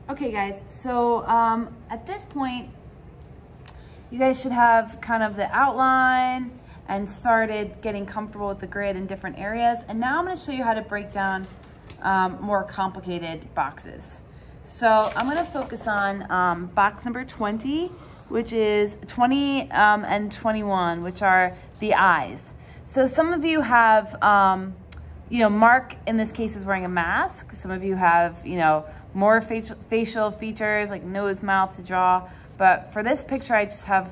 Okay guys, so at this point, you guys should have kind of the outline and started getting comfortable with the grid in different areas. And now I'm gonna show you how to break down more complicated boxes. So I'm gonna focus on box number 20, which is 20 and 21, which are the eyes. So some of you have, you know, Mark in this case is wearing a mask. Some of you have, you know, more facial features like nose, mouth to jaw. But for this picture, I just have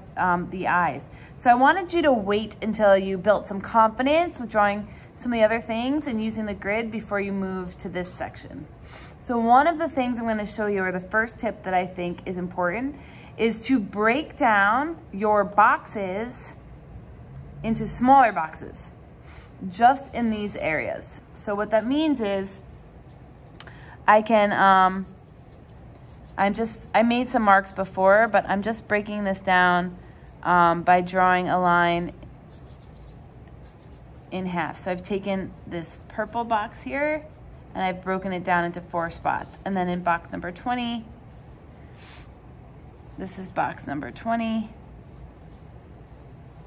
the eyes. So I wanted you to wait until you built some confidence with drawing some of the other things and using the grid before you move to this section. So one of the things I'm gonna show you, or the first tip that I think is important, is to break down your boxes into smaller boxes, just in these areas. So what that means is, I can, I made some marks before, but I'm just breaking this down by drawing a line in half. So I've taken this purple box here and I've broken it down into 4 spots. And then in box number 20, this is box number 20.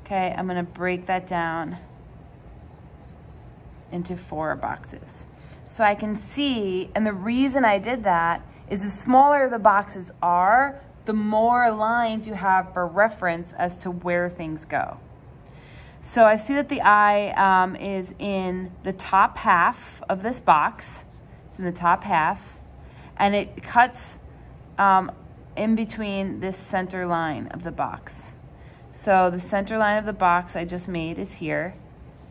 Okay, I'm gonna break that down into 4 boxes. So I can see, and the reason I did that is the smaller the boxes are, the more lines you have for reference as to where things go. So I see that the eye is in the top half of this box. It's in the top half, and it cuts in between this center line of the box. So the center line of the box I just made is here,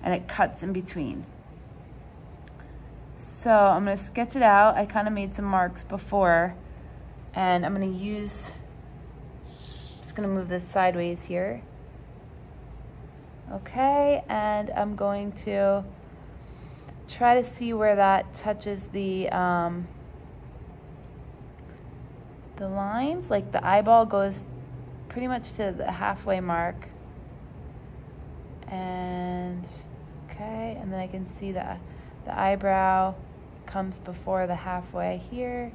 and it cuts in between. So I'm gonna sketch it out. I kind of made some marks before, and I'm gonna just gonna move this sideways here. Okay, and I'm going to try to see where that touches the lines. Like the eyeball goes pretty much to the halfway mark. And, okay, and then I can see the eyebrow comes before the halfway here.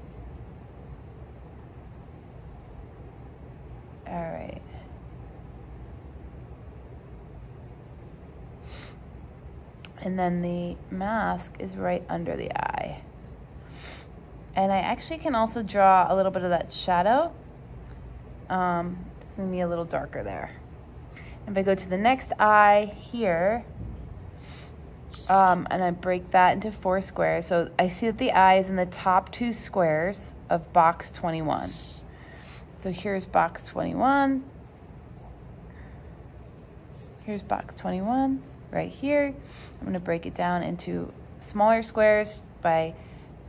All right. And then the mask is right under the eye. And I actually can also draw a little bit of that shadow. It's gonna be a little darker there. If I go to the next eye here, and I break that into 4 squares. So I see that the eye is in the top 2 squares of box 21. So here's box 21. Here's box 21 right here. I'm gonna break it down into smaller squares by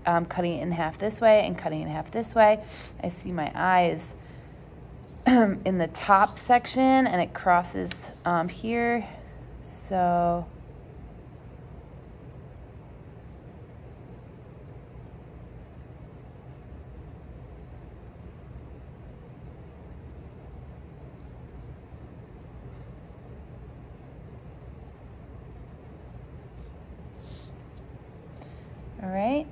cutting it in half this way and cutting it in half this way. I see my eye is in the top section and it crosses here. So all right.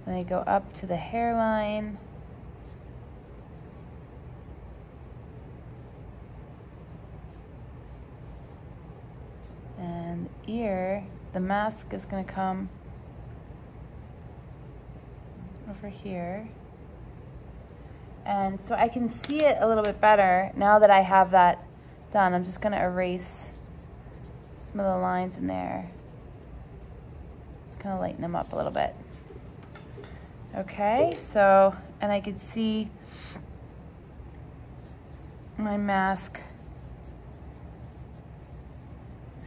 Then I go up to the hairline. And ear, the mask is gonna come over here. And so I can see it a little bit better now that I have that done. I'm just gonna erase some of the lines in there. Just kind of lighten them up a little bit. Okay, so, and I could see my mask.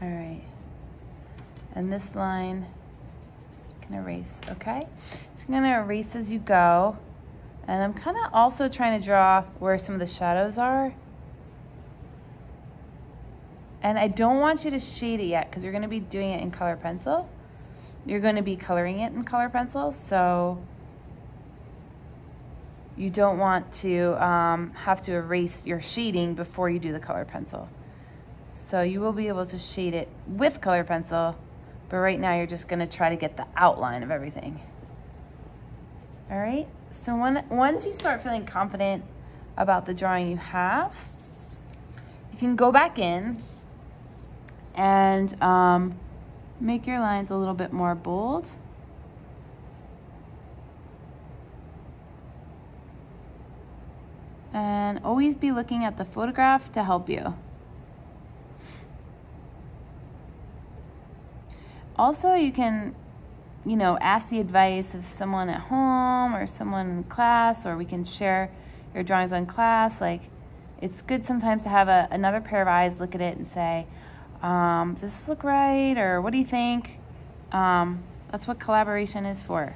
All right, and this line can erase, okay? So I'm gonna erase as you go. And I'm kind of also trying to draw where some of the shadows are. And I don't want you to shade it yet because you're going to be doing it in color pencil. You're going to be coloring it in color pencil, so you don't want to have to erase your shading before you do the color pencil. So you will be able to shade it with color pencil, but right now you're just going to try to get the outline of everything. All right, so once you start feeling confident about the drawing you have, you can go back in and make your lines a little bit more bold. And always be looking at the photograph to help you. Also, you can, you know, ask the advice of someone at home or someone in class, or we can share your drawings on class. Like, it's good sometimes to have another pair of eyes look at it and say, does this look right? Or what do you think? That's what collaboration is for.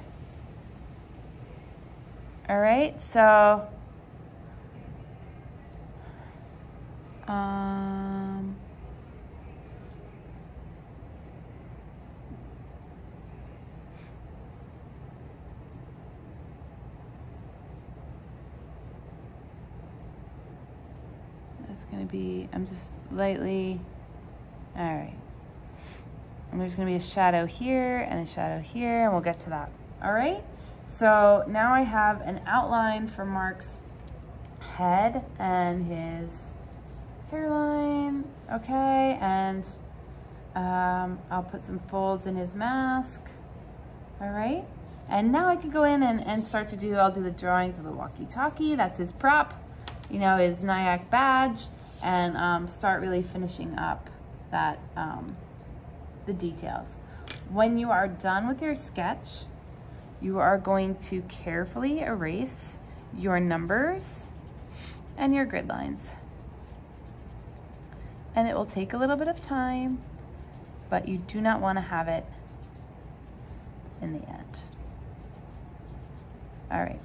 All right, so that's gonna be, I'm just lightly, all right. And there's gonna be a shadow here and a shadow here, and we'll get to that. All right, so now I have an outline for Mark's head and his hairline, okay, and I'll put some folds in his mask. All right, and now I can go in and start to do, I'll do the drawings of the walkie-talkie, that's his prop, you know, his NYAC badge, and start really finishing up that, the details. When you are done with your sketch, you are going to carefully erase your numbers and your grid lines. And it will take a little bit of time, but you do not want to have it in the end. All right.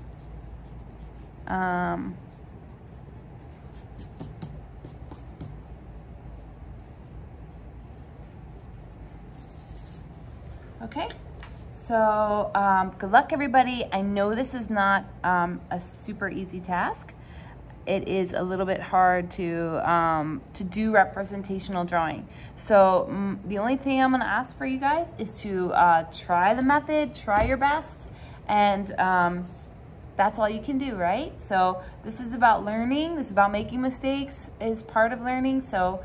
Okay, so good luck, everybody. I know this is not a super easy task. It is a little bit hard to do representational drawing. So the only thing I'm gonna ask for you guys is to try the method, try your best, and that's all you can do, right? So this is about learning, this is about making mistakes is part of learning. So,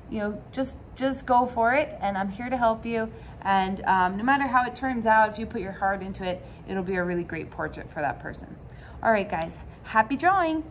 you know, just go for it, and I'm here to help you. And no matter how it turns out, if you put your heart into it, it'll be a really great portrait for that person. All right, guys, happy drawing.